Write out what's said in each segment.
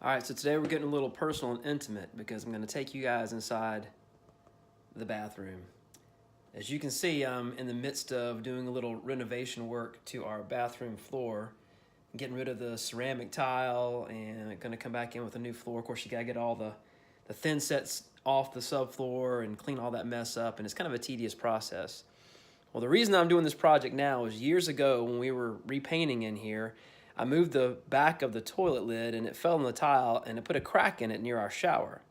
All right, so today we're getting a little personal and intimate because I'm going to take you guys inside the bathroom. As you can see, I'm in the midst of doing a little renovation work to our bathroom floor, getting rid of the ceramic tile and going to come back in with a new floor. Of course, you got to get all the thin sets off the subfloor and clean all that mess up, and it's kind of a tedious process. Well, the reason I'm doing this project now is years ago when we were repainting in here, I moved the back of the toilet lid and it fell on the tile and it put a crack in it near our shower.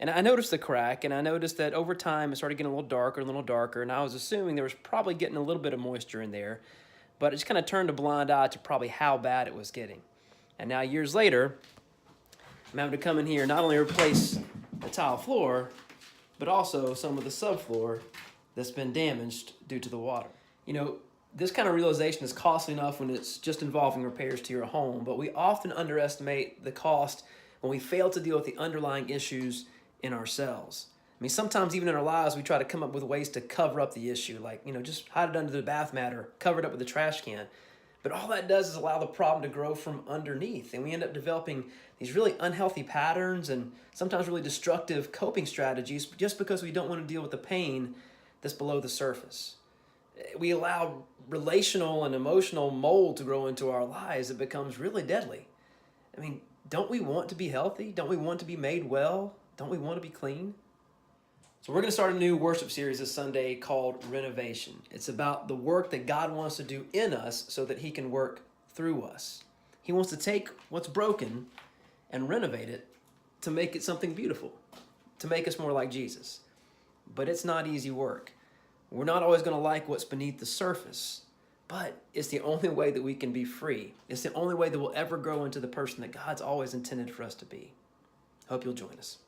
And I noticed the crack, and I noticed that over time it started getting a little darker, and I was assuming there was probably getting a little bit of moisture in there, but it just kind of turned a blind eye to probably how bad it was getting. And now years later, I'm having to come in here and not only replace the tile floor, but also some of the subfloor that's been damaged due to the water. You know, this kind of realization is costly enough when it's just involving repairs to your home, but we often underestimate the cost when we fail to deal with the underlying issues in ourselves. I mean, sometimes even in our lives, we try to come up with ways to cover up the issue, like, just hide it under the bath mat or cover it up with a trash can. But all that does is allow the problem to grow from underneath, and we end up developing these really unhealthy patterns and sometimes really destructive coping strategies just because we don't want to deal with the pain that's below the surface. We allow relational and emotional mold to grow into our lives. It becomes really deadly. I mean, don't we want to be healthy? Don't we want to be made well? Don't we want to be clean? So we're going to start a new worship series this Sunday called Renovation. It's about the work that God wants to do in us so that He can work through us. He wants to take what's broken and renovate it to make it something beautiful, to make us more like Jesus. But it's not easy work. We're not always going to like what's beneath the surface, but it's the only way that we can be free. It's the only way that we'll ever grow into the person that God's always intended for us to be. Hope you'll join us.